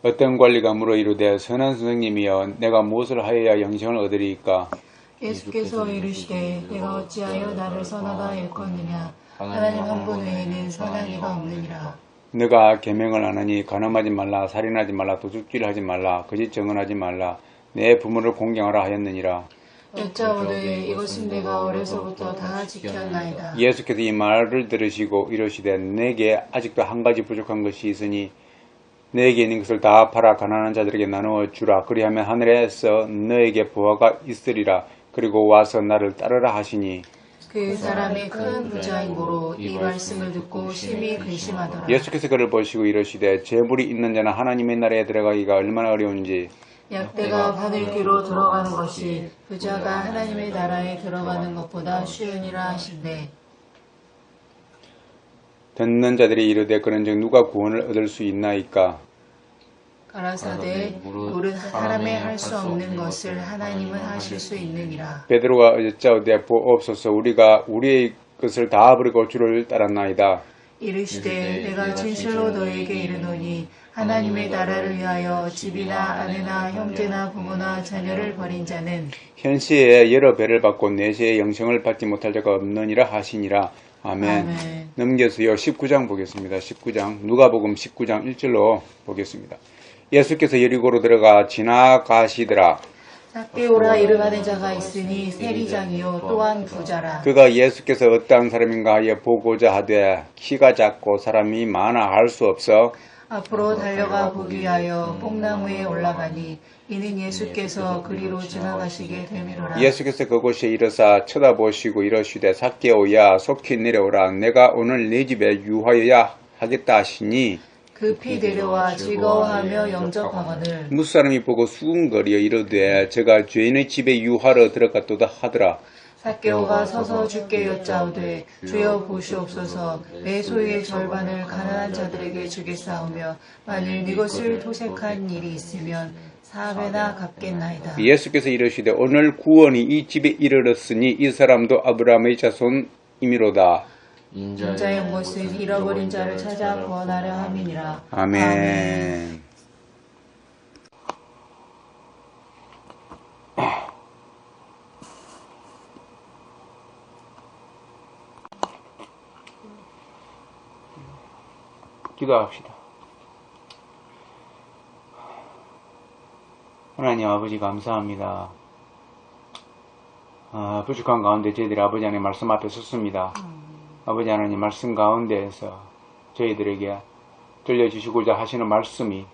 어떤 관리가 물어 이르되 선한 선생님이여 내가 무엇을 하여야 영생을 얻으리이까? 예수께서 이르시되 내가 어찌하여 나를 선하다 일컫느냐 하나님 한 분 외에는 선한 이가 없느니라. 너가 계명을 안 하니 간음하지 말라 살인하지 말라 도둑질 하지 말라 거짓 증언하지 말라 내 부모를 공경하라 하였느니라. 여짜오되 이것은 내가 어려서부터 다 지켰나이다. 예수께서 이 말을 들으시고 이르시되 내게 아직도 한 가지 부족한 것이 있으니 너에게 있는 것을 다 팔아 가난한 자들에게 나누어 주라. 그리하면 하늘에서 너에게 보화가 있으리라. 그리고 와서 나를 따르라 하시니 그 사람이 큰 부자이므로 이 말씀을 듣고 심히 근심하더라. 예수께서 그를 보시고 이르시되 재물이 있는 자는 하나님의 나라에 들어가기가 얼마나 어려운지 약대가 바늘 귀로 들어가는 것이 부자가 하나님의 나라에 들어가는 것보다 쉬우니라 하신대. 듣는 자들이 이르되 그런즉 누가 구원을 얻을 수 있나이까? 가라사대 무릇 사람이 할 수 없는 것을 하나님은 하실 수 있느니라. 베드로가 여짜오되 보옵소서 우리가 우리의 것을 다 버리고 주를 따랐나이다. 이르시되 내가 진실로 너에게 이르노니 하나님의 나라를 위하여 집이나 아내나 형제나 부모나 자녀를 버린 자는 현시에 여러 배를 받고 내시에 영생을 받지 못할 자가 없느니라 하시니라. 아멘. 아멘. 넘겨서요 19장 보겠습니다. 19장 누가복음 19장 1절로 보겠습니다. 예수께서 여리고로 들어가 지나가시더라. 삭개오라 이름하는 자가 있으니 세리장이요 또한 부자라. 그가 예수께서 어떠한 사람인가 하여 보고자 하되 키가 작고 사람이 많아 할 수 없어 앞으로 달려가 보기 위하여 뽕나무에 올라가니 이는 예수께서 그리로 지나가시게 되미로라. 예수께서 그곳에 이르사 쳐다보시고 이러시되 삭개오야 속히 내려오라. 내가 오늘 네 집에 유하여야 하겠다 하시니 급히 내려와 즐거워하며 영접하거늘 무사람이 보고 수군거리어 이르되 제가 죄인의 집에 유하러 들어갔도다 하더라. 삭개오가 서서 주께 여짜오되 주여 보시옵소서 내 소유의 절반을 가난한 자들에게 주겠사오며 만일 이것을 토색한 일이 있으면 4배나 갚겠나이다. 예수께서 이르시되 오늘 구원이 이 집에 이르렀으니 이 사람도 아브라함의 자손이미로다. 인자의 온 것은 잃어버린 자를 찾아 구원하려 함이니라. 아멘. 아멘. 기도합시다. 하나님 아버지 감사합니다. 부족한 가운데 저희들이 아버지 하나님 말씀 앞에 섰습니다. 아버지 하나님 말씀 가운데에서 저희들에게 들려주시고자 하시는 말씀이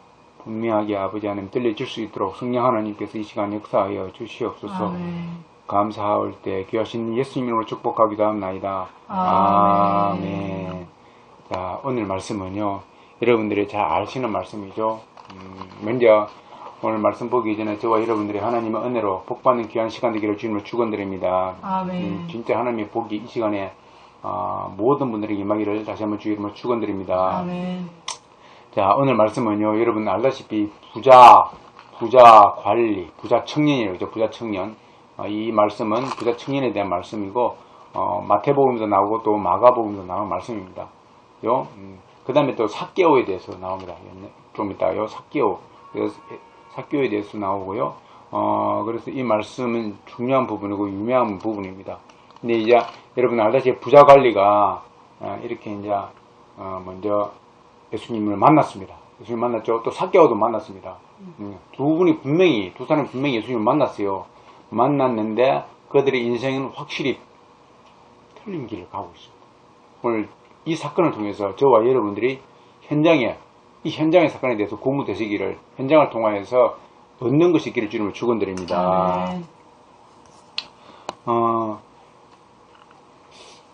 분명하게 아버지 하나님 들려줄 수 있도록 성령 하나님께서 이 시간 역사하여 주시옵소서. 아멘. 감사할 때 귀하신 예수님으로 축복하기도 합나이다. 아멘. 자, 오늘 말씀은요 여러분들이 잘 아시는 말씀이죠. 먼저 오늘 말씀 보기 전에 저와 여러분들이 하나님의 은혜로 복받는 귀한 시간 되기를 주님을 축원드립니다. 아멘. 진짜 하나님의 복이 이 시간에 모든 분들에게 임하기를 다시 한번 주 이름으로 축원드립니다. 아멘. 자, 오늘 말씀은요 여러분 알다시피 부자 관리, 부자 청년이라고 그러죠. 부자 청년. 이 말씀은 부자 청년에 대한 말씀이고 마태복음에도 나오고 또 마가복음에도 나오는 말씀입니다. 그 다음에 또 삭개오에 대해서 나옵니다. 좀 이따 삭개오에 대해서 나오고요. 그래서 이 말씀은 중요한 부분이고 유명한 부분입니다. 근데 이제 여러분 알다시피 부자 관리가 이렇게 이제 먼저 예수님을 만났습니다. 예수님 만났죠. 또 삭개오도 만났습니다. 두 사람이 분명히 예수님을 만났어요. 만났는데 그들의 인생은 확실히 틀린 길을 가고 있습니다. 오늘 이 사건을 통해서 저와 여러분들이 이 현장의 사건에 대해서 고무되시기를 현장을 통하여서 얻는 것이 있기를 주님을 축원드립니다. 아멘.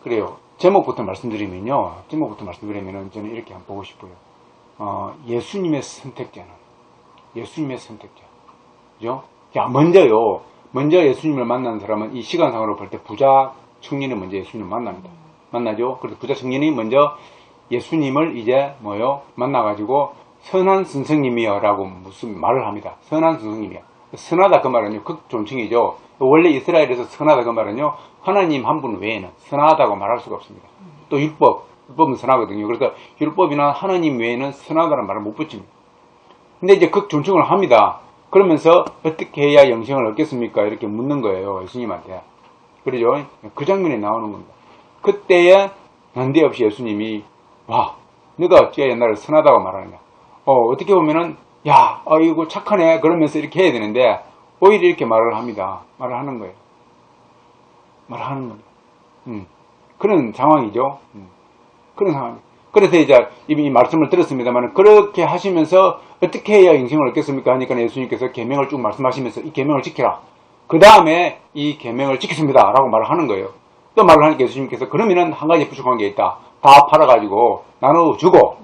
그래요. 제목부터 말씀드리면은 저는 이렇게 한번 보고 싶어요. 예수님의 선택자는 그죠? 자, 먼저 예수님을 만난 사람은 이 시간상으로 볼 때 부자 청년이 먼저 예수님을 만나죠. 그래서 부자 청년이 먼저 예수님을 이제 만나가지고 선한 선생님이여 라고 무슨 말을 합니다. 선한 선생님이야. 선하다 그 말은요 극존칭이죠. 원래 이스라엘에서 선하다 그 말은요 하나님 한 분 외에는 선하다고 말할 수가 없습니다. 또 율법은 선하거든요. 그래서 율법이나 하나님 외에는 선하다는 말을 못 붙입니다. 근데 이제 극존중을 합니다. 그러면서 어떻게 해야 영생을 얻겠습니까? 이렇게 묻는 거예요. 예수님한테. 그러죠? 그 장면이 나오는 겁니다. 그때에 난데없이 예수님이 와, 너가 어찌 옛날에 선하다고 말하느냐. 어떻게 보면은 야, 이거 착하네. 그러면서 이렇게 해야 되는데 오히려 이렇게 말을 합니다. 말을 하는 거예요. 말을 하는 겁니다. 그런 상황이죠. 그런 상황. 그래서 이제 이 말씀을 들었습니다만 그렇게 하시면서 어떻게 해야 인생을 얻겠습니까? 하니까 예수님께서 계명을 쭉 말씀하시면서 이 계명을 지키라. 그 다음에 이 계명을 지켰습니다. 라고 말을 하는 거예요. 또 말을 하니까 예수님께서 그러면은 한 가지 부족한 게 있다. 다 팔아가지고 나눠주고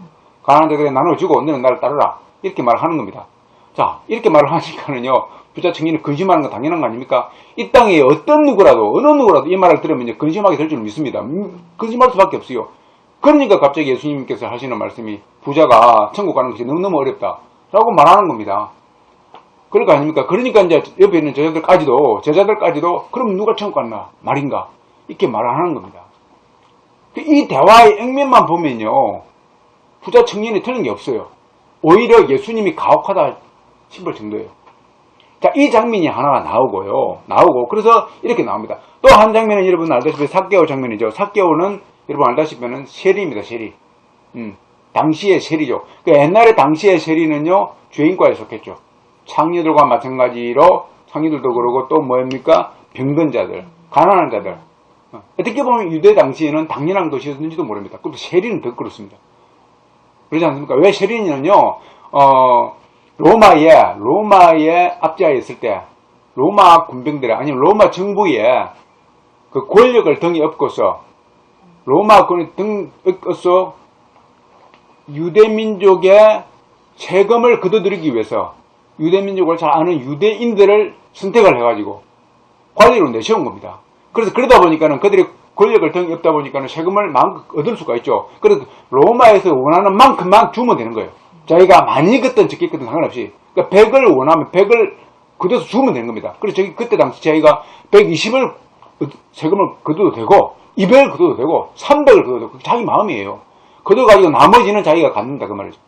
가난한 자들에게 나눠주고 너는 나를 따르라. 이렇게 말을 하는 겁니다. 자, 이렇게 말을 하니까는요, 부자 청년이 근심하는 건 당연한 거 아닙니까? 이 땅에 어떤 누구라도, 어느 누구라도 이 말을 들으면 이제 근심하게 될 줄 믿습니다. 근심할 수밖에 없어요. 그러니까 갑자기 예수님께서 하시는 말씀이 부자가 천국 가는 것이 너무너무 어렵다. 라고 말하는 겁니다. 그럴 거 아닙니까? 그러니까 이제 옆에 있는 제자들까지도 그럼 누가 천국 갔나? 말인가? 이렇게 말을 하는 겁니다. 이 대화의 액면만 보면요, 부자 청년이 틀린 게 없어요. 오히려 예수님이 가혹하다 싶을 정도예요. 자, 이 장면이 하나가 나오고, 그래서 이렇게 나옵니다. 또 한 장면은 여러분 알다시피 삭개오 장면이죠. 삭개오는 여러분 알다시피는 세리입니다, 세리. 당시의 세리죠. 옛날에 당시의 세리는요, 죄인과에 속했죠. 창녀들과 마찬가지로, 창녀들도 그러고 또 뭐입니까? 병든 자들, 가난한 자들. 어떻게 보면 유대 당시에는 당연한 것이었는지도 모릅니다. 그런데 세리는 더 그렇습니다. 그러지 않습니까? 왜 세리는요, 로마의 압제하에 있을 때, 로마 군병들의, 아니면 로마 정부의 그 권력을 등에 업고서, 로마 군을 등에 업고서 유대민족의 세금을 거둬들이기 위해서 유대민족을 잘 아는 유대인들을 선택을 해가지고 관리로 내세운 겁니다. 그래서 그러다 보니까는 그들이 권력을 등에 업다 보니까는 세금을 마음껏 얻을 수가 있죠. 그래서 로마에서 원하는 만큼만 주면 되는 거예요. 자기가 많이 걷든 적게 걷든 상관없이. 그러니까 100을 원하면 100을 그대로 주면 되는 겁니다. 그래서 그때 당시 자기가 120을 세금을 거둬도 되고, 200을 거둬도 되고, 300을 거둬도 되고, 자기 마음이에요. 거둬가지고 나머지는 자기가 갖는다, 그 말이죠.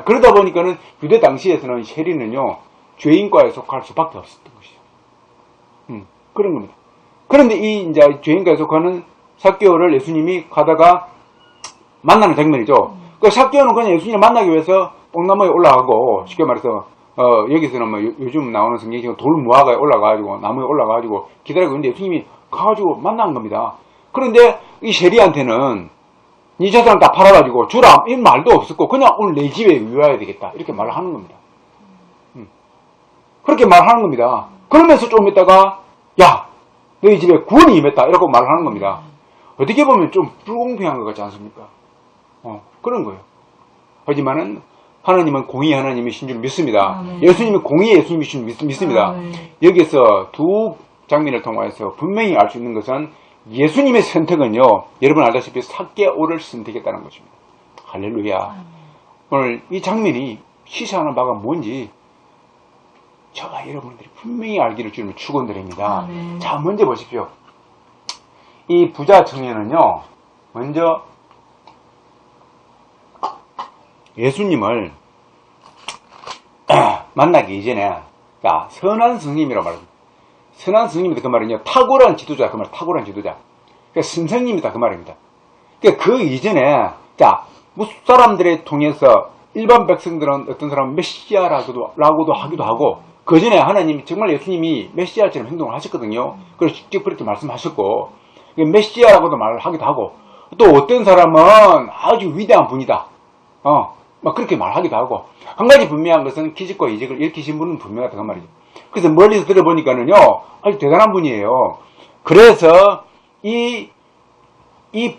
그러다 보니까는 유대 당시에서는 세리는요, 죄인과에 속할 수밖에 없었던 것이죠. 그런 겁니다. 그런데 이 이제 죄인과에 속하는 삭개오를 예수님이 가다가 만나는 장면이죠. 그 삭개오는 그냥 예수님을 만나기 위해서 뽕나무에 올라가고, 쉽게 말해서 여기서는 뭐 요즘 나오는 성경이 돌무화과에 올라가가지고 나무에 올라가가지고 기다리고 있는데 예수님이 가가지고 만난 겁니다. 그런데 이 세리한테는 네 재산 다 팔아가지고 주라 이 말도 없었고 그냥 오늘 내 집에 위와야 되겠다 이렇게 말을 하는 겁니다. 그렇게 말하는 겁니다. 그러면서 좀 있다가 야 너희 집에 구원이 임했다 이렇게 말을 하는 겁니다. 어떻게 보면 좀 불공평한 것 같지 않습니까? 그런 거예요. 하지만은 하나님은 공의 하나님이신 줄 믿습니다. 예수님은 공의의 예수님이신 줄 믿습니다. 여기서 두 장면을 통해서 분명히 알 수 있는 것은 예수님의 선택은요, 여러분 알다시피 삭개오를 선택했다는 것입니다. 할렐루야. 오늘 이 장면이 시사하는 바가 뭔지 저와 여러분들이 분명히 알기를 주님을 축원드립니다. 자, 먼저 보십시오. 이 부자 청년은요, 먼저 예수님을 만나기 이전에 선한 스님이라고 말합니다. 선한 스님이다 그 말은요, 탁월한 지도자 그 말, 탁월한 지도자. 그러니까 선생님이다 그 말입니다. 그러니까 그 이전에 무슨 사람들에 통해서 일반 백성들은 어떤 사람은 메시아라고도 하기도 하고, 그 전에 하나님이 정말 예수님이 메시아처럼 행동을 하셨거든요. 그래서 직접 그렇게 말씀하셨고, 메시아라고도 말을 하기도 하고, 또 어떤 사람은 아주 위대한 분이다. 막 그렇게 말하기도 하고, 한 가지 분명한 것은 기적과 이적을 일으키신 분은 분명하다 그 말이죠. 그래서 멀리서 들어보니까는요, 아주 대단한 분이에요. 그래서 이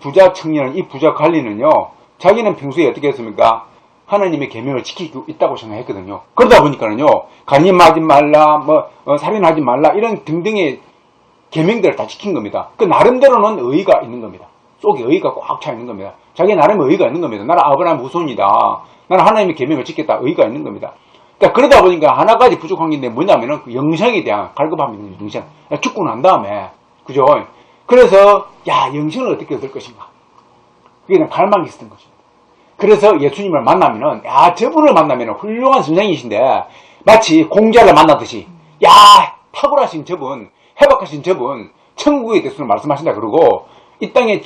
부자 청년, 이 부자 관리는요, 자기는 평소에 어떻게 했습니까? 하나님의 계명을 지키고 있다고 생각했거든요. 그러다 보니까는요, 간임하지 말라, 살인하지 말라, 이런 등등의 계명들을 다 지킨 겁니다. 그 나름대로는 의의가 있는 겁니다. 속에 의의가 꽉 차 있는 겁니다. 자기 나름 의의가 있는 겁니다. 나는 아브라함 후손이다. 나는 하나님의 계명을 지켰다. 의의가 있는 겁니다. 그러다 보니까 하나까지 부족한 게 뭐냐면은 그 영생에 대한 갈급함이 영생. 죽고 난 다음에, 그죠? 그래서 영생을 어떻게 얻을 것인가? 그게 갈망이 있었던 것입니다. 그래서 예수님을 만나면은, 야, 저분을 만나면은 훌륭한 선생이신데, 마치 공자를 만나듯이, 야, 탁월하신 저분, 해박하신 저분, 천국에 대해서 말씀하신다 그러고, 이 땅에,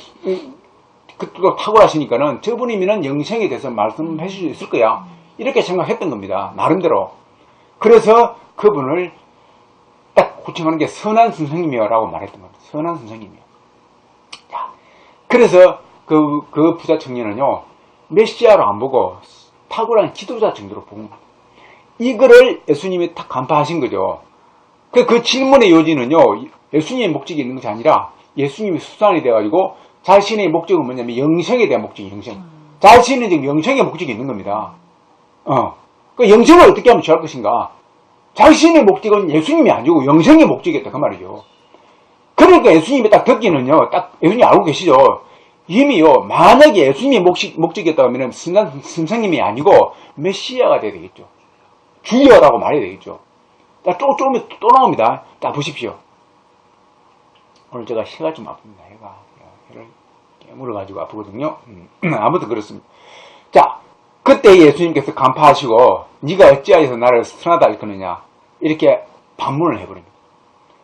그것도 탁월하시니까는 저분이면은 영생에 대해서 말씀해 줄 수 있을 거야. 이렇게 생각했던 겁니다. 나름대로. 그래서 그분을 딱 호칭하는 게 선한 선생님이라고 말했던 겁니다. 선한 선생님이요. 자, 그래서 그 부자 청년은요, 메시아로 안 보고 탁월한 지도자 정도로 본 겁니다. 이거를 예수님이 딱 간파하신 거죠. 그 질문의 요지는요, 예수님의 목적이 있는 것이 아니라 예수님이 수산이 돼가지고 자신의 목적은 뭐냐면 영생에 대한 목적이 영생. 자신은 지금 영생의 목적이 있는 겁니다. 그 영생을 어떻게 하면 취할 것인가? 자신의 목적은 예수님이 아니고 영생의 목적이었다 그 말이죠. 그러니까 예수님이 딱 듣기는요, 딱 예수님이 알고 계시죠. 이미요, 만약에 예수님이 목적이었다고 하면 선생님이 아니고 메시아가 돼야 되겠죠. 주여라고 말해야 되겠죠. 자, 조금 또 나옵니다. 자, 보십시오. 오늘 제가 혀가 좀 아픕니다. 혀를 깨물어가지고 아프거든요. 아무튼 그렇습니다. 자, 그때 예수님께서 간파하시고 네가 어찌하여서 나를 선하다 일컫느냐 이렇게 반문을 해버립니다.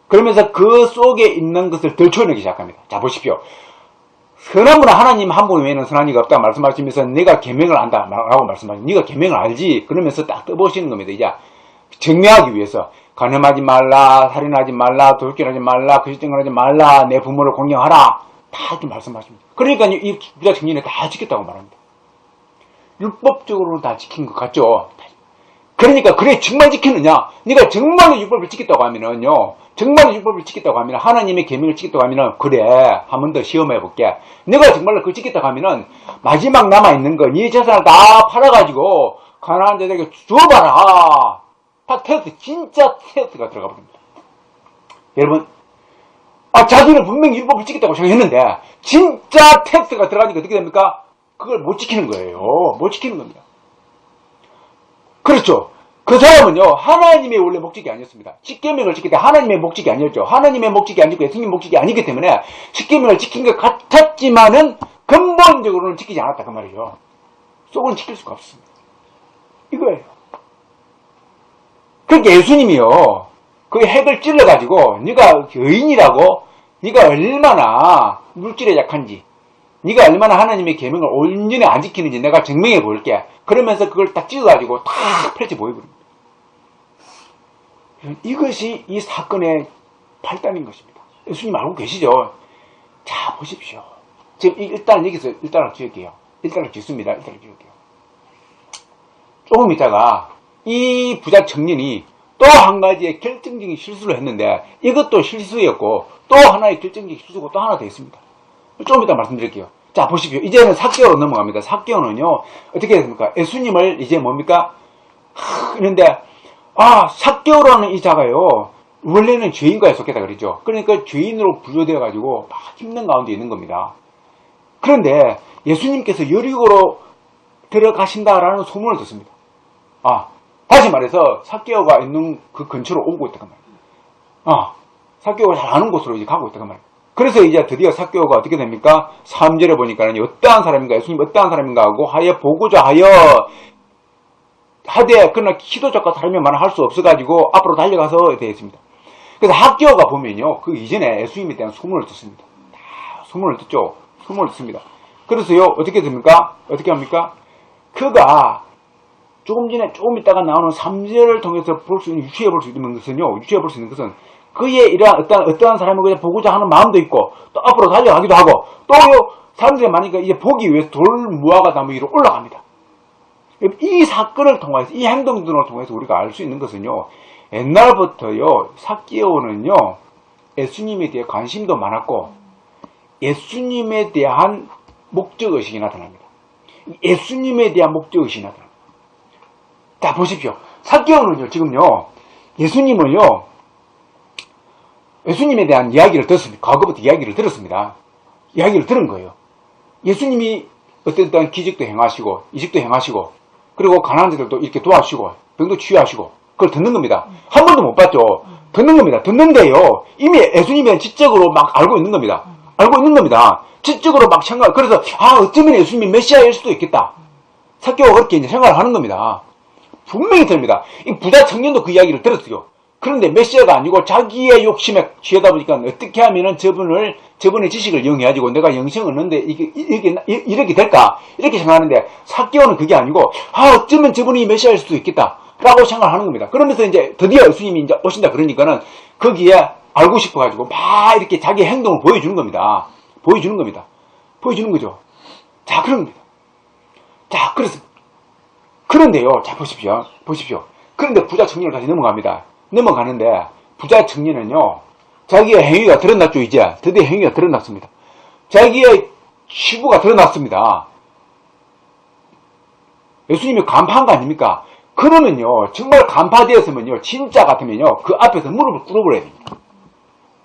그러면서 그 속에 있는 것을 들춰내기 시작합니다. 자, 보십시오. 선한 분은 하나님 한 분 외에는 선한 이가 없다 말씀하시면서 내가 계명을 안다 라고 말씀하시죠. 네가 계명을 알지. 그러면서 딱 떠보시는 겁니다. 이제 증명하기 위해서 간음하지 말라, 살인하지 말라, 도둑질하지 말라, 거짓증을 하지 말라, 내 부모를 공경하라 다 이렇게 말씀하십니다. 그러니까 이 부자 청년이 다 지켰다고 말합니다. 율법적으로는 다 지킨 것 같죠. 그러니까 그래 정말 지켰느냐? 네가 정말로 율법을 지켰다고 하면은요, 정말로 율법을 지켰다고 하면 하나님의 계명을 지켰다고 하면은 그래 한 번 더 시험해 볼게. 네가 정말로 그걸 지켰다고 하면은 마지막 남아 있는 거 네 재산을 다 팔아가지고 가난한 자들에게 줘봐라. 다 테스트, 진짜 테스트가 들어가 버립니다. 여러분, 자기는 분명히 율법을 지켰다고 생각했는데 진짜 테스트가 들어가니까 어떻게 됩니까? 그걸 못 지키는 거예요. 못 지키는 겁니다. 그렇죠. 그 사람은요, 하나님의 원래 목적이 아니었습니다. 십계명을 지킬 때 하나님의 목적이 아니었죠. 하나님의 목적이 아니고 예수님의 목적이 아니기 때문에 십계명을 지킨 것 같았지만은 근본적으로는 지키지 않았다 그 말이죠. 속은 지킬 수가 없습니다. 이거예요. 그러니까 예수님이요, 그 핵을 찔러가지고 네가 여인이라고, 네가 얼마나 물질에 약한지, 네가 얼마나 하나님의 계명을 온전히 안 지키는지 내가 증명해 볼게. 그러면서 그걸 딱 찍어가지고 탁 펼쳐 보여버립니다. 이것이 이 사건의 발단인 것입니다. 예수님 알고 계시죠? 자, 보십시오. 지금 일단 여기서 일단을 지을게요. 일단을 짓습니다. 일단을 지을게요. 조금 있다가 이 부자 청년이 또 한 가지의 결정적인 실수를 했는데 이것도 실수였고 또 하나의 결정적인 실수고 또 하나 더 있습니다. 좀 이따 말씀드릴게요. 자, 보십시오. 이제는 삭개오로 넘어갑니다. 삭개오는요, 어떻게 됐습니까? 예수님을 이제 뭡니까? 그런데, 삭개오라는 이 자가요, 원래는 죄인과에 속했다 그러죠. 그러니까 죄인으로 분류되어가지고 막 힘든 가운데 있는 겁니다. 그런데 예수님께서 여리고로 들어가신다라는 소문을 듣습니다. 다시 말해서 삭개오가 있는 그 근처로 오고 있다고 말이에요. 삭개오가 잘 아는 곳으로 이제 가고 있다고 말이에요. 그래서 이제 드디어 삭개오가 어떻게 됩니까? 3절에 보니까는 어떠한 사람인가, 예수님 어떠한 사람인가 하고 하여 보고자 하여 하되, 그러나 키도적과 다르면 할 수 없어가지고 앞으로 달려가서 되어 있습니다. 그래서 삭개오가 보면요, 그 이전에 예수님에 대한 소문을 듣습니다. 소문을 듣죠. 소문을 듣습니다. 그래서요, 어떻게 됩니까? 어떻게 합니까? 그가 조금 있다가 나오는 3절을 통해서 유추해 볼 수 있는 것은 그의 이러한 어떠한 사람을 그냥 보고자 하는 마음도 있고, 또 앞으로 달려가기도 하고, 또요, 사람들이 많으니까 이제 보기 위해서 돌무화과 나무 위로 올라갑니다. 이 사건을 통해서, 이 행동 등을 통해서 우리가 알 수 있는 것은요, 옛날부터요, 삭개오는요, 예수님에 대해 관심도 많았고, 예수님에 대한 목적의식이 나타납니다. 예수님에 대한 목적의식이 나타납니다. 자, 보십시오. 삭개오는요, 지금요, 예수님에 대한 이야기를 들었습니다. 과거부터 이야기를 들었습니다. 이야기를 들은 거예요. 예수님이 어떤 기적도 행하시고, 이적도 행하시고, 그리고 가난한 자들도 이렇게 도와주시고, 병도 치유하시고, 그걸 듣는 겁니다. 한 번도 못 봤죠. 듣는 겁니다. 듣는데요, 이미 예수님은 지적으로 막 알고 있는 겁니다. 알고 있는 겁니다. 지적으로 막 생각, 그래서, 어쩌면 예수님이 메시아일 수도 있겠다. 삭개오가 그렇게 이제 생각을 하는 겁니다. 분명히 듭니다. 이 부자 청년도 그 이야기를 들었어요. 그런데 메시아가 아니고 자기의 욕심에 취하다 보니까 어떻게 하면은 저분의 지식을 이용해가지고 내가 영생을 얻는데 이렇게 될까? 이렇게 생각하는데 삭개오는 그게 아니고, 어쩌면 저분이 메시아일 수도 있겠다. 라고 생각하는 겁니다. 그러면서 이제 드디어 예수님이 이제 오신다 그러니까는 거기에 알고 싶어가지고 막 이렇게 자기 행동을 보여주는 겁니다. 보여주는 거죠. 자, 그런 겁니다. 자, 그런데요. 자, 보십시오. 그런데 부자 청년을 다시 넘어가는데 부자 청년은요, 자기의 행위가 드러났죠. 이제 드디어 행위가 드러났습니다. 자기의 치부가 드러났습니다. 예수님이 간파한 거 아닙니까? 그러면요, 정말 간파되었으면요, 진짜 같으면요, 그 앞에서 무릎을 꿇어버려야 됩니다.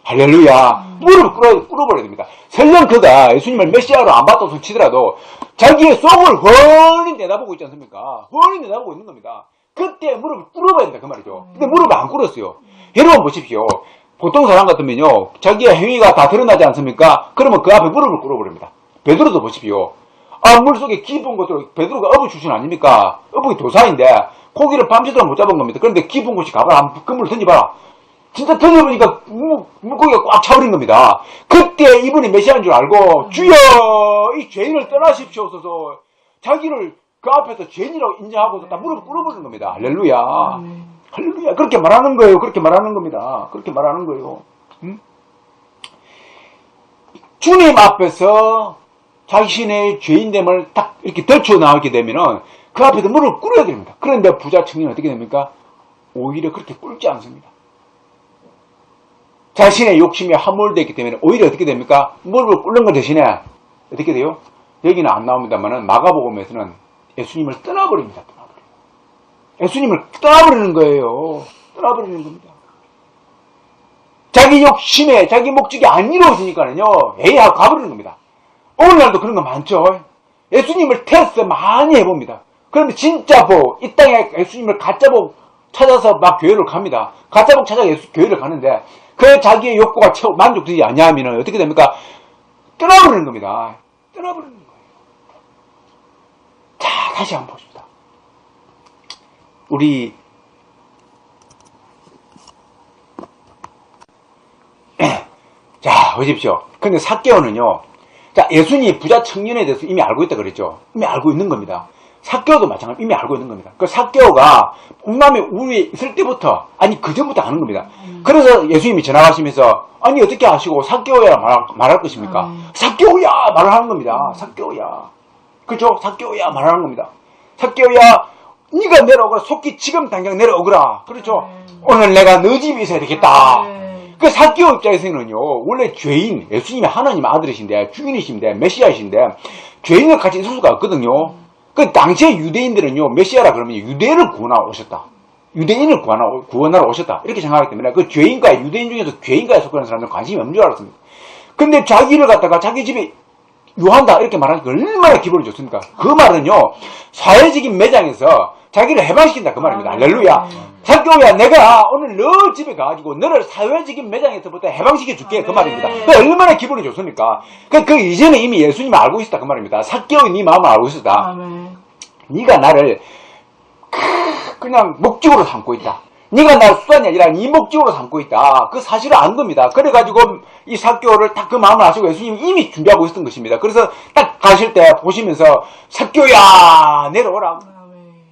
할렐루야. 무릎을 꿇어버려야 됩니다. 설령 그가 예수님을 메시아로 안 받아서 치더라도 자기의 속을 훤히 내다보고 있지 않습니까? 훤히 내다보고 있는 겁니다. 그때 무릎을 꿇어봐야 된다 그 말이죠. 근데 무릎을 안 꿇었어요. 여러분 보십시오. 보통 사람 같으면요, 자기의 행위가 다 드러나지 않습니까? 그러면 그 앞에 무릎을 꿇어버립니다. 베드로도 보십시오. 물속에 깊은 곳으로, 베드로가 어부 출신 아닙니까? 어부이 도사인데 고기를 밤새도록 못 잡은 겁니다. 그런데 깊은 곳이 가봐라. 그물을 던져봐라. 진짜 던져보니까 물고기가 꽉 차버린 겁니다. 그때 이분이 메시아인 줄 알고 주여 이 죄인을 떠나십시오소서 자기를 그 앞에서 죄인이라고 인정하고 다 무릎을 꿇어버리는 겁니다. 할렐루야. 할렐루야. 그렇게 말하는 거예요. 그렇게 말하는 겁니다. 그렇게 말하는 거예요. 주님 앞에서 자신의 죄인됨을 딱 이렇게 덜쳐 나오게 되면은 그 앞에서 무릎을 꿇어야 됩니다. 그런데 부자 청년은 어떻게 됩니까? 오히려 그렇게 꿇지 않습니다. 자신의 욕심이 함몰되어 있기 때문에 오히려 어떻게 됩니까? 무릎을 꿇는 것 대신에 어떻게 돼요? 여기는 안 나옵니다만은 마가복음에서는 예수님을 떠나버립니다. 예수님을 떠나버리는 거예요. 떠나버리는 겁니다. 자기 욕심에 자기 목적이 안 이루어지니까는요, 에이 하고 가버리는 겁니다. 오늘날도 그런 거 많죠. 예수님을 테스트 많이 해봅니다. 그런데 진짜복, 이 땅에 예수님을 가짜복 찾아서 막 교회를 갑니다. 가짜복 찾아 교회를 가는데 그 자기의 욕구가 만족되지 않냐면 어떻게 됩니까? 떠나버리는 겁니다. 떠나버리는 거예요. 자, 다시 한번 봅시다. 우리 자, 보십시오. 근데 삭개오는요, 자, 예수님이 부자 청년에 대해서 이미 알고 있다 그랬죠. 이미 알고 있는 겁니다. 삭개오도 마찬가지로 이미 알고 있는 겁니다. 그 삭개오가 풍남의 우위에 있을 때부터, 아니 그 전부터 아는 겁니다. 그래서 예수님이 지나가시면서 아니 어떻게 아시고 삭개오야 말할 것입니까? 삭개오야 말을 하는 겁니다. 삭개오야, 그렇죠? 삭개오야 말하는 겁니다. 삭개오야, 네가 내려오거라. 속히 지금 당장 내려오거라. 그렇죠? 오늘 내가 너 집에 있어야 되겠다. 그 삭개오 입장에서는요, 원래 죄인, 예수님이 하나님 아들이신데, 주인이신데, 메시아이신데, 죄인과 같이 있을 수가 없거든요. 그 당시에 유대인들은요, 메시아라 그러면 유대인을 구원하러 오셨다. 유대인을 구원하러 오셨다. 이렇게 생각하기 때문에 그 죄인과 유대인 중에서 죄인과에 속하는 사람들은 관심이 없는 줄 알았습니다. 근데 자기를 갖다가 자기 집에 유한다 이렇게 말하니까 얼마나 기분이 좋습니까? 그 말은요, 사회적인 매장에서 자기를 해방시킨다 그 말입니다. 할렐루야. 삭개오야, 내가 오늘 너 집에 가가지고 너를 사회적인 매장에서부터 해방시켜줄게 그 말입니다. 얼마나 기분이 좋습니까? 그 이전에 이미 예수님이 알고 있었다 그 말입니다. 삭개오의 네 마음을 알고 있었다. 네가 나를 그냥 목적으로 삼고 있다. 네가 나를 수단이 아니라 네 목적으로 삼고 있다. 그 사실을 안 겁니다. 그래가지고 이 삭개오를 딱 그 마음을 아시고 예수님이 이미 준비하고 있었던 것입니다. 그래서 딱 가실 때 보시면서 삭개오야 내려오라.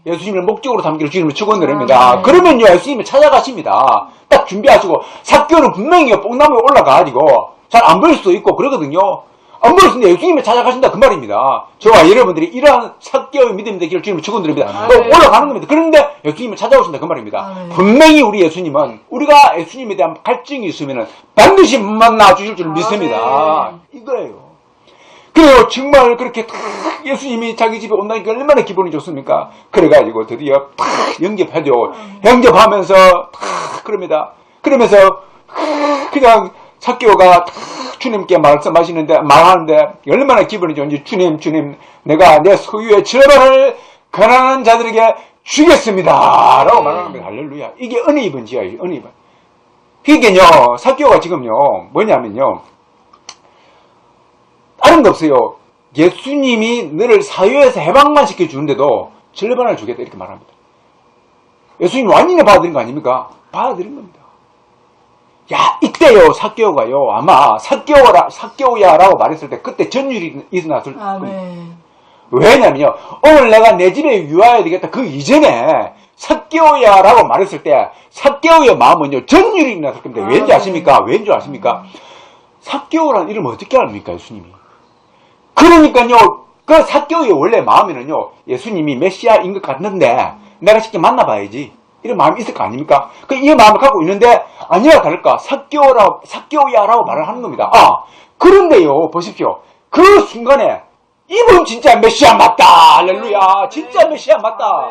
예수님을 목적으로 삼기를 주님을 축원드립니다. 그러면요, 예수님이 찾아가십니다. 딱 준비하시고, 삭개오는 분명히 뽕나무에 올라가가지고, 잘 안 보일 수도 있고, 그러거든요. 안 보일 수 있는데 예수님이 찾아가신다, 그 말입니다. 저와 여러분들이 이러한 삭개오의 믿음이 되기를 주님을 축원드립니다. 올라가는 겁니다. 그런데 예수님이 찾아오신다, 그 말입니다. 분명히 우리 예수님은, 우리가 예수님에 대한 갈증이 있으면 반드시 만나 주실 줄 믿습니다. 이거예요. 그래요. 정말 그렇게 탁 예수님이 자기 집에 온다니까 얼마나 기분이 좋습니까? 그래가지고 드디어 탁 영접하죠. 영접하면서 탁 그럽니다. 그러면서 그냥 삭개오가 주님께 말하는데 얼마나 기분이 좋은지, 주님 내가 내 소유의 절반을 가난한 자들에게 주겠습니다 라고 말하는 겁니다. 할렐루야. 이게 은혜 입은 지하예요. 은혜 입은. 그러니까요, 삭개오가 지금요 뭐냐면요, 다른 거 없어요. 예수님이 너를 사유에서 해방만 시켜주는데도 절반을 주겠다 이렇게 말합니다. 예수님이 완전히 받아들인 거 아닙니까? 받아들인 겁니다. 야, 이때요, 삭개오가요, 아마 삭개오야라고 말했을 때 그때 전율이 일어났을 겁니다. 왜냐면요, 오늘 내가 내 집에 유하여야 되겠다. 그 이전에 삭개오야라고 말했을 때 삭개오의 마음은요, 전율이 일어났을 겁니다. 왠지 아십니까? 왠지 아십니까? 삭개오라는 이름을 어떻게 압니까, 예수님이? 그러니까요, 그 삭개오의 원래 마음에는요, 예수님이 메시아인 것 같는데 내가 직접 만나봐야지. 이런 마음이 있을 거 아닙니까? 이 마음을 갖고 있는데, 아니야, 다를까? 삭개오야라고 말을 하는 겁니다. 그런데요, 보십시오. 그 순간에, 이분 진짜 메시아 맞다! 할렐루야! 진짜 메시아 맞다!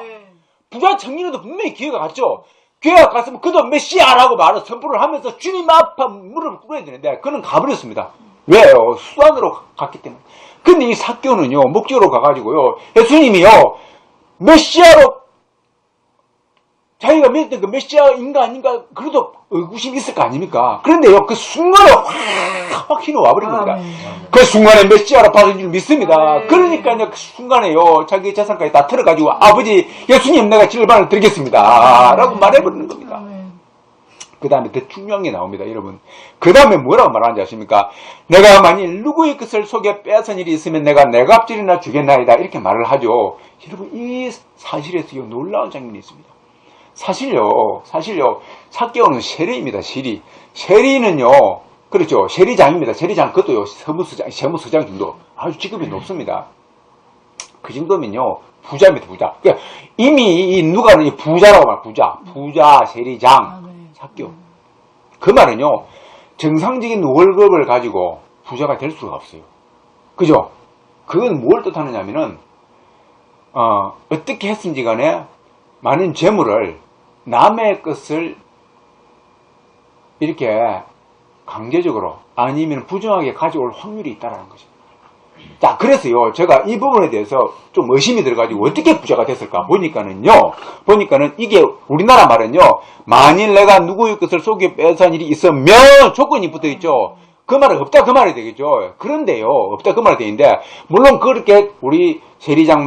부자 청년도 분명히 기회가 갔죠? 기회가 갔으면 그도 메시아라고 말을 선포를 하면서 주님 앞에 무릎을 꿇어야 되는데, 그는 가버렸습니다. 왜요? 수단으로 갔기 때문에. 근데 이 삭개오는요, 목적으로 가가지고요, 예수님이요, 메시아로 자기가 믿었던 그 메시아인가 아닌가 그래도 의구심이 있을 거 아닙니까? 그런데요, 그 순간에 확 힘이 와버린 겁니다. 그 순간에 메시아로 받은 줄 믿습니다. 그러니까요, 그 순간에요, 자기 재산까지 다 털어가지고 아버지 예수님 내가 절반을 드리겠습니다 라고 말해버리는 겁니다. 그 다음에 더 중요한 게 나옵니다, 여러분. 그 다음에 뭐라고 말하는지 아십니까? 내가 만일 누구의 것을 속에 빼앗은 일이 있으면 내가 내 값질이나 주겠나이다 이렇게 말을 하죠. 여러분, 이 사실에서 놀라운 장면이 있습니다. 사실요, 삭개오는 세리입니다, 세리. 세리는요, 그렇죠. 세리장입니다. 세리장, 그것도요, 세무서장 정도. 아주 직급이 높습니다. 그 정도면요, 부자입니다, 부자. 그러니까 이미 누가는 부자라고 말, 부자, 세리장, 삭개오. 그 말은요, 정상적인 월급을 가지고 부자가 될 수가 없어요. 그죠? 그건 뭘 뜻하느냐면은, 어떻게 했든지 간에 많은 재물을 남의 것을 이렇게 강제적으로 아니면 부정하게 가져올 확률이 있다는 거죠. 자, 그래서요, 제가 이 부분에 대해서 좀 의심이 들어가지고 어떻게 부자가 됐을까 보니까는 이게 우리나라 말은요, 만일 내가 누구의 것을 속여 빼앗은 일이 있으면 조건이 붙어 있죠. 그 말은 없다 그 말이 되겠죠. 그런데요, 없다 그 말이 되는데, 물론 그렇게 우리 세리장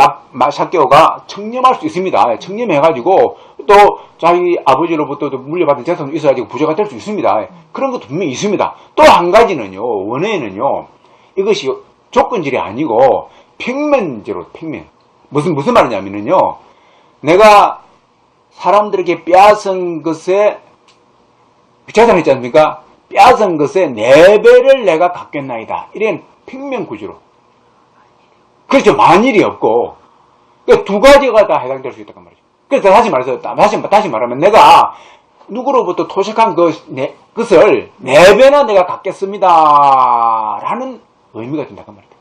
삭개오가 청렴할 수 있습니다. 청렴해가지고 또 자기 아버지로부터 물려받은 재산도 있어가지고 부자가 될 수 있습니다. 그런 것도 분명히 있습니다. 또 한 가지는요, 원어에는요, 이것이 조건질이 아니고 평면제로, 평면. 무슨 말이냐면요, 내가 사람들에게 빼앗은 것에 재산 있지 않습니까? 빼앗은 것의 4배를 내가 갚겠나이다. 이런 평면 구조로. 그렇죠. 만일이 없고. 그러니까 두 가지가 다 해당될 수 있다고 말이죠. 그래서 다시 말하면 내가 누구로부터 토식한 것을 4배나 내가 갚겠습니다. 라는 의미가 된다고 말이죠.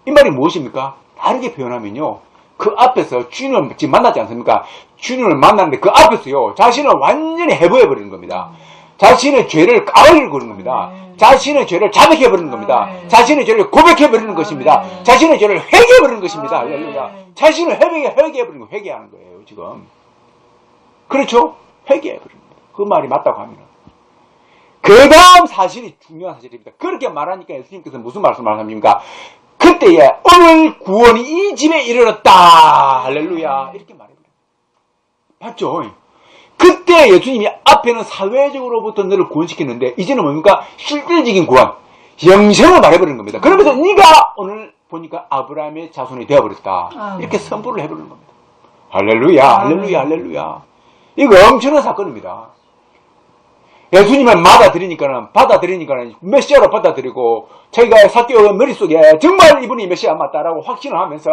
이 말이 무엇입니까? 다르게 표현하면요, 그 앞에서 주님을 지금 만났지 않습니까? 주님을 만났는데 그 앞에서요, 자신을 완전히 해부해버리는 겁니다. 자신의 죄를 까발려버리는 겁니다. 자신의 죄를 자백해버리는 겁니다. 자신의 죄를 고백해버리는 것입니다. 자신의 죄를 회개해버리는 것입니다. 자신을 회개해버리는 거, 회개하는 거예요, 지금. 그렇죠? 회개해버리는 거예요. 그 말이 맞다고 하면. 그 다음 사실이 중요한 사실입니다. 그렇게 말하니까 예수님께서 무슨 말씀을 하십니까? 그때에 오늘 구원이 이 집에 이르렀다. 할렐루야. 이렇게 말해버려요. 봤죠? 그때 예수님이 앞에는 사회적으로부터 너를 구원시켰는데 이제는 뭡니까? 실질적인 구원, 영생을 말해버리는 겁니다. 그러면서 네가 오늘 보니까 아브라함의 자손이 되어버렸다. 이렇게 선포를 해버리는 겁니다. 할렐루야, 할렐루야, 할렐루야. 이거 엄청난 사건입니다. 예수님을 받아들이니까는 메시아로 받아들이고 자기가 삭개오의 머릿속에 정말 이분이 메시아 맞다라고 확신을 하면서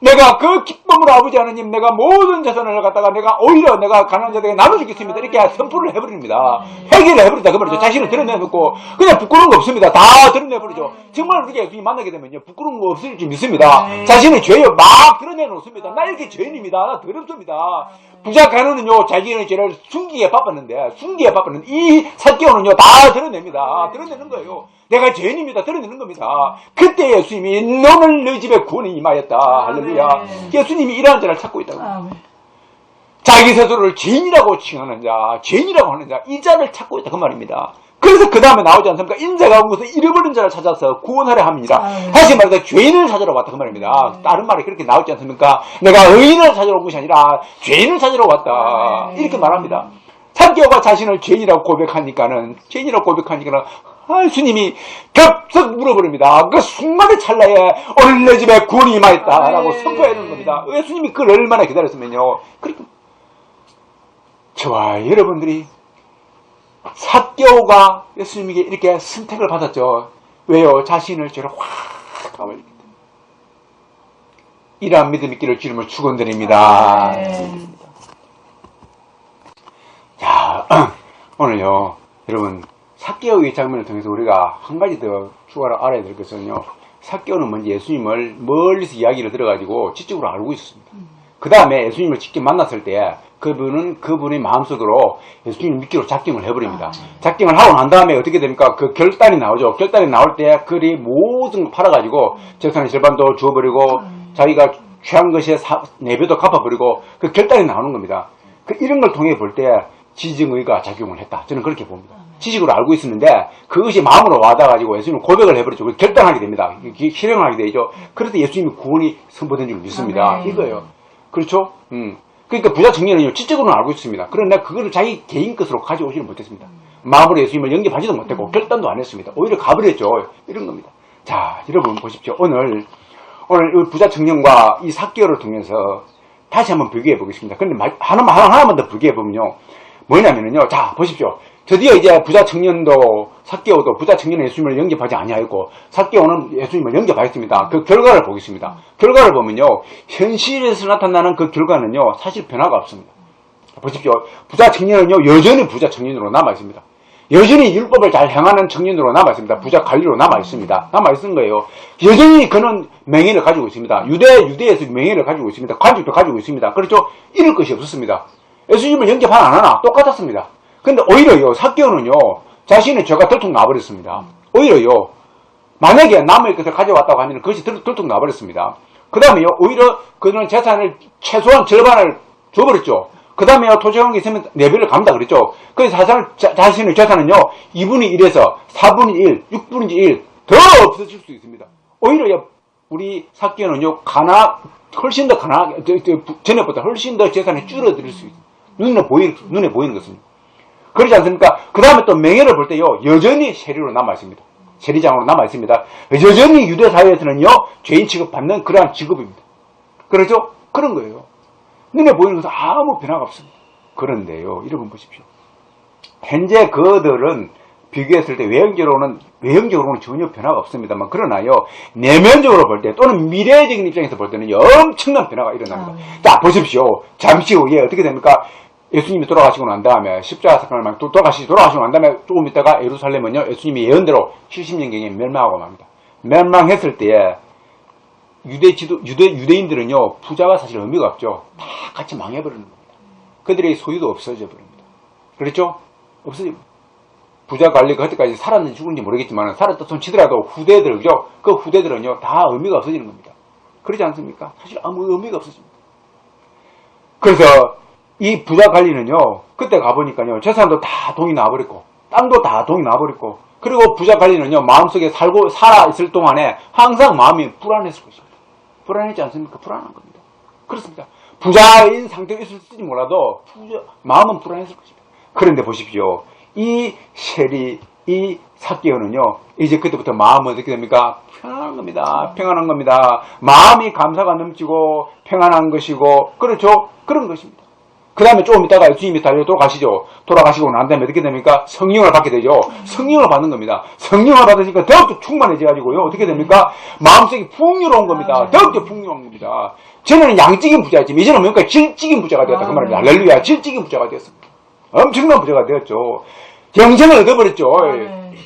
내가 그 기쁨으로 아버지 하나님 내가 모든 재산을 갖다가 내가 오히려 내가 가난한 자들에게 나눠주겠습니다. 이렇게 선포를 해버립니다. 회개를 해버린다 그 말이죠. 자신을 드러내놓고 그냥 부끄러운 거 없습니다. 다 드러내버리죠. 정말 우리가 예수님 만나게 되면요 부끄러운 거 없을 줄 믿습니다. 자신의 죄요 막 드러내놓습니다. 나 이렇게 죄인입니다. 나 더럽습니다. 부자 가누는요 자기의 죄를 숨기기에 바빴는데 이 삭개오는요 다 드러냅니다. 드러내는 거예요. 내가 죄인입니다. 드러내는 겁니다. 그때 예수님이 너는 너희 집에 구원이 임하였다. 할렐루야. 예수님이 이러한 자를 찾고 있다고. 자기 스스로를 죄인이라고 칭하는 자, 죄인이라고 하는 자, 이 자를 찾고 있다 그 말입니다. 그래서 그 다음에 나오지 않습니까? 인자가 온 것은 잃어버린 자를 찾아서 구원하려 합니다. 다시 말해서 죄인을 찾으러 왔다 그 말입니다. 다른 말이 그렇게 나오지 않습니까? 내가 의인을 찾으러 온 것이 아니라 죄인을 찾으러 왔다. 이렇게 말합니다. 산기호가 자신을 죄인이라고 고백하니까는 예수님이 겹석 물어버립니다. 그 순간의 찰나에 오늘 내 집에 구원이 임하였다라고 선포하는 겁니다. 예수님이 그걸 얼마나 기다렸으면요. 그러니까 저와 여러분들이 삭개오가 예수님에게 이렇게 선택을 받았죠. 왜요? 자신을 죄로 확 감을 이러한 믿음 있기를 주님을 축원드립니다. 자, 오늘요, 여러분, 삭개오의 장면을 통해서 우리가 한 가지 더 추가로 알아야 될 것은요, 삭개오는 먼저 예수님을 멀리서 이야기를 들어가지고 지적으로 알고 있었습니다. 그 다음에 예수님을 직접 만났을 때 그분의 마음속으로 예수님을 믿기로 작정을 해버립니다. 작정을 하고 난 다음에 어떻게 됩니까? 그 결단이 나오죠. 결단이 나올 때 그리 모든 걸 팔아가지고 재산의 절반도 주어버리고 자기가 취한 것에 4배도 갚아버리고 그 결단이 나오는 겁니다. 이런 걸 통해 볼 때 지정의가 작용을 했다. 저는 그렇게 봅니다. 지식으로 알고 있었는데 그것이 마음으로 와닿아가지고 예수님을 고백을 해버리죠. 결단하게 됩니다. 실행하게 되죠. 그래서 예수님이 구원이 선포된 줄 믿습니다. 이거예요. 그렇죠? 그러니까 부자 청년은요, 지적으로는 알고 있습니다. 그런데 그거를 자기 개인 것으로 가져오지는 못했습니다. 마음으로 예수님을 영접하지도 못했고, 결단도 안 했습니다. 오히려 가버렸죠. 이런 겁니다. 자, 여러분 보십시오. 오늘 이 부자 청년과 이 삭개오를 통해서 다시 한번 비교해 보겠습니다. 근데 하나만 더 비교해 보면요. 뭐냐면요. 자, 보십시오. 드디어 이제 부자 청년도 삭개오도 부자 청년은 예수님을 영접하지 아니하였고 삭개오는 예수님을 영접하였습니다. 그 결과를 보겠습니다. 결과를 보면요. 현실에서 나타나는 그 결과는요. 사실 변화가 없습니다. 보십시오. 부자 청년은요. 여전히 부자 청년으로 남아있습니다. 여전히 율법을 잘 행하는 청년으로 남아있습니다. 부자 관리로 남아있습니다. 남아있는 거예요. 여전히 그는 명예를 가지고 있습니다. 유대에서 명예를 가지고 있습니다. 관직도 가지고 있습니다. 그렇죠? 잃을 것이 없었습니다. 예수님을 영접하나 안 하나 똑같았습니다. 근데 오히려요, 삭개오는요, 자신의 죄가 들통 나버렸습니다. 오히려요, 만약에 남의 것을 가져왔다고 하면 그것이 들통 나버렸습니다. 그 다음에요, 오히려 그는 재산을 최소한 절반을 줘버렸죠. 그 다음에요, 토지한 게 있으면 4배를 갚는다 그랬죠. 그래서 자신의 재산은요, 2분의 1에서 4분의 1, 6분의 1, 더 없어질 수 있습니다. 오히려요, 우리 삭개오는요, 훨씬 더 전에보다 훨씬 더 재산이 줄어들 수 있습니다. 눈에 보이는 것입니다. 그렇지 않습니까? 그 다음에 또 명예를 볼 때요, 여전히 세리로 남아있습니다. 세리장으로 남아있습니다. 여전히 유대 사회에서는요, 죄인 취급받는 그러한 직업입니다. 그렇죠? 그런 거예요. 눈에 보이는 것은 아무 변화가 없습니다. 그런데요, 여러분 보십시오. 현재 그들은 비교했을 때 외형적으로는 전혀 변화가 없습니다만, 그러나요, 내면적으로 볼 때, 또는 미래적인 입장에서 볼 때는 엄청난 변화가 일어납니다. 자, 보십시오. 잠시 후에 어떻게 됩니까? 예수님이 돌아가시고 난 다음에 십자가 사건을 돌아가시고 난 다음에 조금 있다가 예루살렘은요, 예수님이 예언대로 70년경에 멸망하고 맙니다. 멸망했을 때에 유대인들은요, 부자가 사실 의미가 없죠. 다 같이 망해버리는 겁니다. 그들의 소유도 없어져 버립니다. 그렇죠? 없어집니다. 부자 관리가 그때까지 살았는지 죽은지 모르겠지만 살았다 손 치더라도 후대들, 그죠? 그 후대들은요, 다 의미가 없어지는 겁니다. 그러지 않습니까? 사실 아무 의미가 없어집니다. 그래서 이 부자 관리는요, 그때 가보니까요, 재산도 다 돈이 나와버렸고, 땅도 다 돈이 나와버렸고, 그리고 부자 관리는요, 마음속에 살아있을 동안에 항상 마음이 불안했을 것입니다. 불안했지 않습니까? 불안한 겁니다. 그렇습니다. 부자인 상태로 있을지 몰라도, 마음은 불안했을 것입니다. 그런데 보십시오. 이 삭개오는요, 이제 그때부터 마음은 어떻게 됩니까? 평안한 겁니다. 평안한 겁니다. 마음이 감사가 넘치고, 평안한 것이고, 그렇죠? 그런 것입니다. 그 다음에 조금 있다가 예수님이 돌아가시죠. 돌아가시고 난 다음에 어떻게 됩니까? 성령을 받게 되죠. 성령을 받는 겁니다. 성령을 받으니까 더욱더 충만해져가지고요. 어떻게 됩니까? 마음속이 풍요로운 겁니다. 더욱더 풍요로운 겁니다. 전에는 양적인 부자였지만 이제는 뭡니까? 질적인 부자가 되었다. 그 말입니다. 할렐루야. 질적인 부자가 되었습니다. 엄청난 부자가 되었죠. 영생을 얻어버렸죠.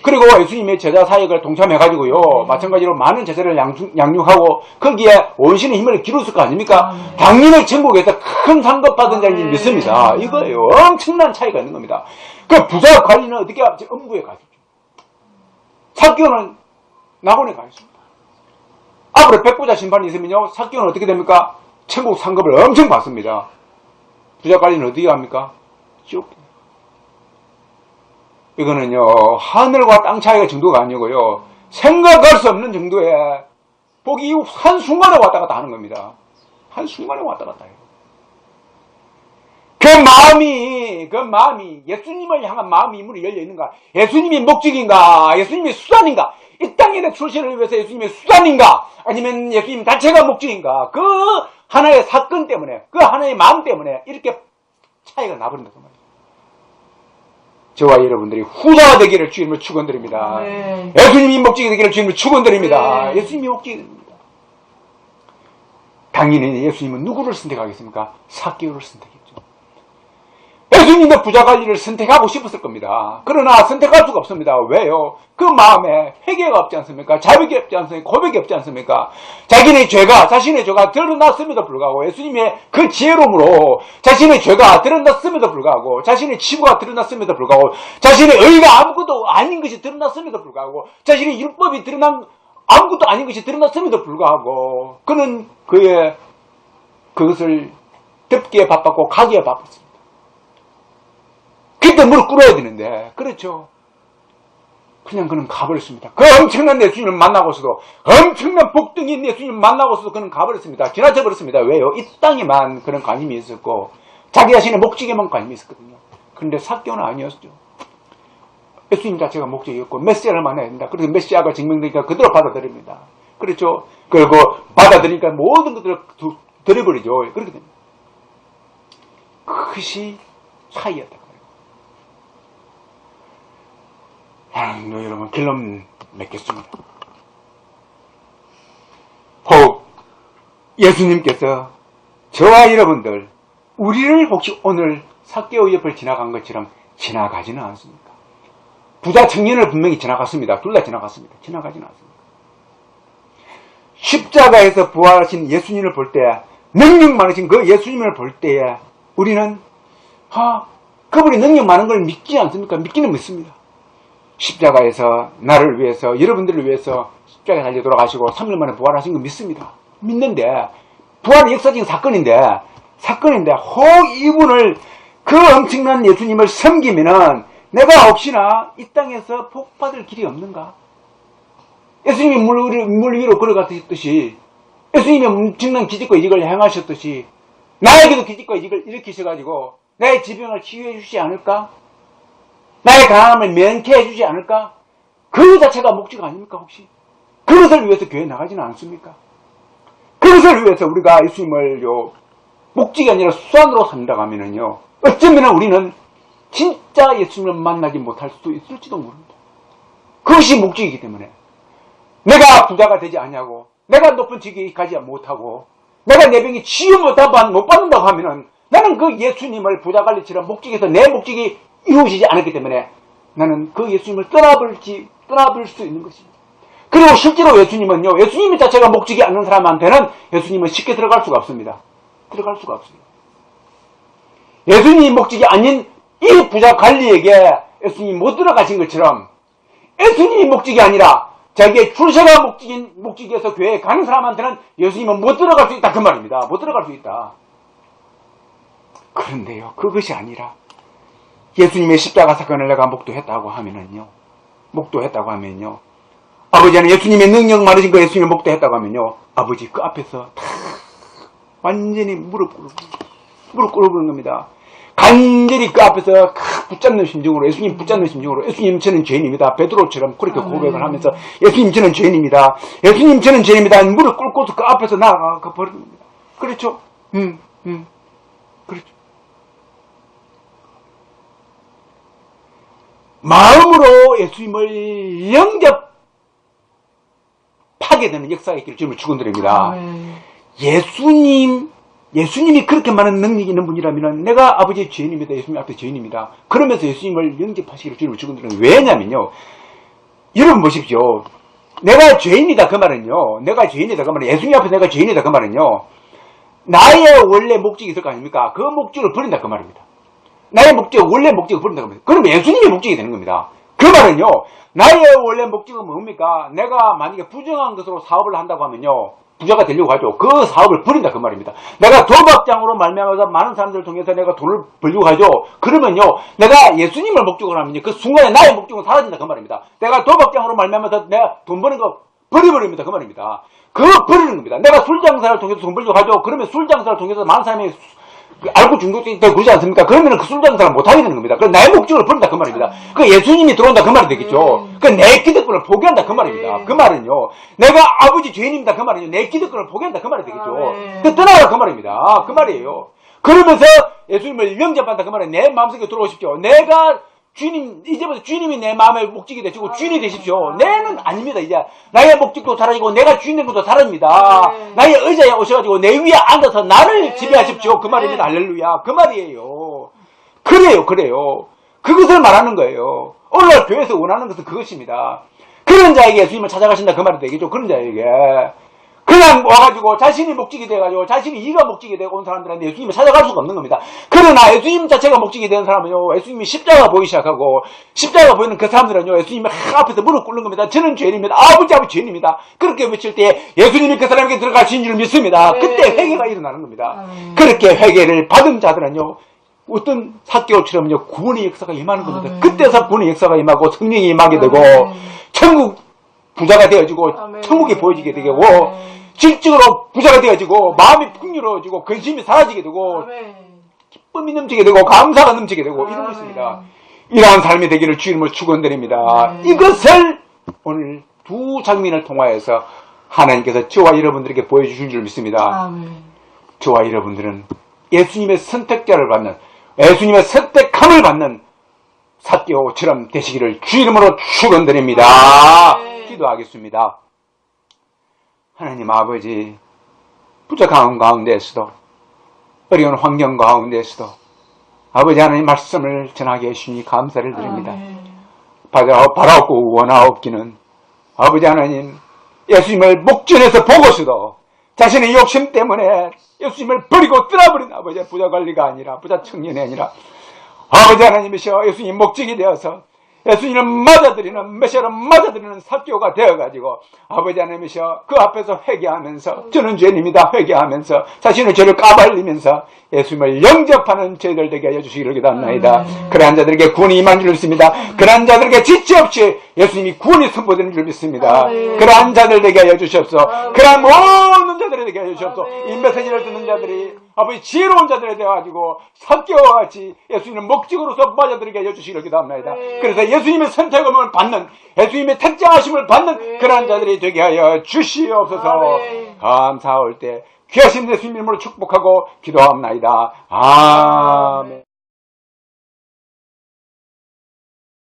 그리고 예수님의 제자 사역을 동참해가지고요, 마찬가지로 많은 제자를 양육하고 거기에 온신의 힘을 기울였을 거 아닙니까? 당연히 천국에서 큰 상급 받은 자인지 믿습니다. 이거예요. 엄청난 차이가 있는 겁니다. 그 부자 관리는 어떻게 하죠? 음부에 가죠. 삭개오는 낙원에 가 있습니다. 앞으로 백부자 심판이 있으면요, 삭개오는 어떻게 됩니까? 천국 상급을 엄청 받습니다. 부자 관리는 어디에 갑니까? 지옥. 이거는요, 하늘과 땅 차이가 정도가 아니고요, 생각할 수 없는 정도의 복이 한순간에 왔다 갔다 하는 겁니다. 한순간에 왔다 갔다 해요. 그 마음이 예수님을 향한 마음이 문이 열려 있는가? 예수님이 목적인가? 예수님이 수단인가? 이 땅에 출신을 위해서 예수님의 수단인가? 아니면 예수님 자체가 목적인가? 그 하나의 사건 때문에, 그 하나의 마음 때문에 이렇게 차이가 나버린다고 말이에요. 저와 여러분들이 후자가 되기를 주님을 축원드립니다. 네. 예수님이 목적이 되기를 주님을 축원드립니다. 네. 예수님이 목적이 됩니다. 당연히 예수님은 누구를 선택하겠습니까? 삭개오를 선택했죠. 예수님도 부자 관리를 선택하고 싶었을 겁니다. 그러나 선택할 수가 없습니다. 왜요? 그 마음에 회개가 없지 않습니까? 자백이 없지 않습니까? 고백이 없지 않습니까? 자신의 죄가 드러났음에도 불구하고, 예수님의 그 지혜로움으로 자신의 죄가 드러났음에도 불구하고, 자신의 치부가 드러났음에도 불구하고, 자신의 의가 아무것도 아닌 것이 드러났음에도 불구하고, 자신의 율법이 드러난 아무것도 아닌 것이 드러났음에도 불구하고, 그는 그것을 덮기에 바빴고 가기에 바빴습니다. 그때 무릎 꿇어야 되는데, 그렇죠. 그냥 그는 가버렸습니다. 그 엄청난 예수님을 만나고서도, 엄청난 복등인 예수님을 만나고서도 그는 가버렸습니다. 지나쳐 버렸습니다. 왜요? 이 땅에만 그런 관심이 있었고, 자기 자신의 목적에만 관심이 있었거든요. 그런데 삭개오는 아니었죠. 예수님 자체가 목적이었고, 메시아를 만나야 된다. 그래서 메시아가 증명되니까 그대로 받아들입니다. 그렇죠. 그리고 받아들이니까 모든 것들을 들여버리죠. 그렇게 됩니다. 그것이 차이였다. 여러분, 결론 맺겠습니다. 혹 예수님께서 저와 여러분들, 우리를 혹시 오늘 삭개오 옆을 지나간 것처럼 지나가지는 않습니까? 부자 청년을 분명히 지나갔습니다. 둘 다 지나갔습니다. 지나가지는 않습니다. 십자가에서 부활하신 예수님을 볼 때, 능력 많으신 그 예수님을 볼 때에 우리는 그분이 능력 많은 걸 믿지 않습니까? 믿기는 믿습니다. 십자가에서 나를 위해서, 여러분들을 위해서 십자가에 달려 돌아가시고 3일 만에 부활하신 거 믿습니다. 믿는데, 부활은 역사적인 사건인데 혹 이분을, 그 엄청난 예수님을 섬기면은 내가 혹시나 이 땅에서 복받을 길이 없는가? 예수님이 물 위로 걸어갔듯이, 예수님이 엄청난 기적과 이직을 행하셨듯이 나에게도 기적과 이직을 일으키셔가지고 나의 지병을 치유해 주시지 않을까? 나의 가난함을 면케해 주지 않을까? 그 자체가 목적 아닙니까, 혹시? 그것을 위해서 교회에 나가지는 않습니까? 그것을 위해서 우리가 예수님을 목적이 아니라 수단으로 산다고 하면은요, 어쩌면 우리는 진짜 예수님을 만나지 못할 수도 있을지도 모릅니다. 그것이 목적이기 때문에. 내가 부자가 되지 않냐고, 내가 높은 직위에 가지 못하고, 내가 내 병이 치유 못 받는다고 하면은 나는 그 예수님을 부자 관리처럼 목적에서 내 목적이 이루어지지 않았기 때문에 나는 그 예수님을 떠나볼 수 있는 것입니다. 그리고 실제로 예수님은요, 예수님 자체가 목적이 않는 사람한테는 예수님은 쉽게 들어갈 수가 없습니다. 들어갈 수가 없습니다. 예수님이 목적이 아닌 이 부자 관리에게 예수님이 못 들어가신 것처럼, 예수님이 목적이 아니라 자기의 출세가 목적이어서 교회에 가는 사람한테는 예수님은 못 들어갈 수 있다, 그 말입니다. 못 들어갈 수 있다. 그런데요, 그것이 아니라 예수님의 십자가 사건을 내가 목도했다고 하면요, 아버지는 예수님의 능력 많으신 그 예수님을 목도했다고 하면요, 아버지 그 앞에서 다 완전히 무릎 꿇어버린 겁니다. 간절히 그 앞에서 붙잡는 심정으로, 예수님 붙잡는 심정으로, 예수님 저는 죄인입니다. 베드로처럼 그렇게 고백을 하면서, 예수님 저는 죄인입니다. 예수님 저는 죄인입니다. 무릎 꿇고서 그 앞에서 나아가 버립니다. 그렇죠? 그렇죠. 마음으로 예수님을 영접하게 되는 역사가 있기를 주님을 축원드립니다. 예수님이 그렇게 많은 능력이 있는 분이라면 내가 아버지의 죄인입니다. 예수님 앞에 죄인입니다. 그러면서 예수님을 영접하시기를 주님을 축원드립니다. 왜냐면요, 여러분 보십시오. 내가 죄인이다 그 말은요, 예수님 앞에 내가 죄인이다 그 말은요, 나의 원래 목적이 있을 거 아닙니까? 그 목적을 버린다 그 말입니다. 나의 원래 목적을 버린다 그 말입니다. 그러면 예수님의 목적이 되는 겁니다. 그 말은요, 나의 원래 목적은 뭡니까? 내가 만약에 부정한 것으로 사업을 한다고 하면요, 부자가 되려고 하죠. 그 사업을 버린다 그 말입니다. 내가 도박장으로 말미암아서 많은 사람들을 통해서 내가 돈을 벌려고 하죠. 그러면요, 내가 예수님을 목적으로 하면요, 그 순간에 나의 목적은 사라진다 그 말입니다. 내가 도박장으로 말미암아서 내가 돈 버는 거 버려버립니다 그 말입니다. 그거 버리는 겁니다. 내가 술 장사를 통해서 돈 벌려고 하죠. 그러면 술 장사를 통해서 많은 사람이 알코올 중독되고 그러지 않습니까? 그러면 그 술 장사를 못하게 되는 겁니다. 그럼 나의 목적을 버린다 그 말입니다. 그 예수님이 들어온다 그 말이 되겠죠. 그 내 기득권을 포기한다 그 말입니다. 그 말은요, 내가 아버지 죄인입니다 그 말은요, 내 기득권을 포기한다 그 말이 되겠죠. 그 떠나라 그 말입니다. 그 말이에요. 그러면서 예수님을 영접한다 그 말은 내 마음속에 들어오십시오. 내가 주님, 이제부터 주님이 내 마음의 목적이 되시고 주인이 되십시오. 내는 아닙니다. 이제 나의 목적도 사라지고 내가 주인 된 것도 사라집니다. 나의 의자에 오셔가지고 내 위에 앉아서 나를 지배하십시오. 그 말입니다. 할렐루야. 그 말이에요. 그래요. 그것을 말하는 거예요. 오늘날 교회에서 원하는 것은 그것입니다. 그런 자에게 예수님을 찾아가신다 그 말이 되겠죠. 그런 자에게 그냥 와가지고 자신이 목적이 돼가지고 자신이 이가 목적이 되고 온 사람들한테 예수님을 찾아갈 수가 없는 겁니다. 그러나 예수님 자체가 목적이 되는 사람은요, 예수님이 십자가 보이기 시작하고 십자가 보이는 그 사람들은요, 예수님이 앞에서 무릎 꿇는 겁니다. 저는 죄인입니다. 아버지 죄인입니다. 그렇게 외칠 때 예수님이 그 사람에게 들어가신 줄 믿습니다. 그때 회개가 일어나는 겁니다. 그렇게 회개를 받은 자들은요, 어떤 삭개오처럼요, 구원의 역사가 임하는 겁니다. 그때서 구원의 역사가 임하고 성령이 임하게 되고 천국 부자가 되어지고 천국이 보여지게 되고 질적으로 부자가 되어지고 마음이 풍요로워지고 근심이 사라지게 되고 기쁨이 넘치게 되고 감사가 넘치게 되고 이런 것입니다. 이러한 삶이 되기를 주님을 축원드립니다. 이것을 오늘 두 장면을 통하여서 하나님께서 저와 여러분들에게 보여주신 줄 믿습니다. 저와 여러분들은 예수님의 선택자를 받는, 예수님의 선택함을 받는 삭개오처럼 되시기를 주 이름으로 축원드립니다. 기도하겠습니다. 하나님 아버지, 부족한 가운데에서도 어려운 환경 가운데에서도 아버지 하나님 말씀을 전하게 해주시니 감사를 드립니다. 바라옵고 원하옵기는 아버지 하나님 예수님을 목전에서 보고서도 자신의 욕심 때문에 예수님을 버리고 떠나버린 아버지 부자 관리가 아니라 부자 청년이 아니라 아버지 하나님이시여 예수님 목적이 되어서 예수님을 맞아들이는 메시아를 맞아들이는 삭개오가 되어가지고 아버지 하나님이시여 그 앞에서 회개하면서 저는 죄인입니다 회개하면서 자신의 죄를 까발리면서 예수님을 영접하는 저희들 되게 해주시기를 기도합니다. 그러한 자들에게 구원이 임한 줄 믿습니다. 그러한 자들에게 지체 없이 예수님이 구원이 선포되는 줄 믿습니다. 그러한 자들 되게 해주시옵소서. 그러한 모든 자들에 되게 해주시옵소서. 이 메시지를 듣는 자들이 아버지 지혜로운 자들에 대해가지고 삭개오와 같이 예수님의 목적으로서 맞아들이게 해주시기를 기도합니다. 그래서 예수님의 선택을 받는, 예수님의 택정하심을 받는 그러한 자들이 되게 하여 주시옵소서. 감사할 때 귀하신 예수님 이름으로 축복하고 기도합니다. 아멘.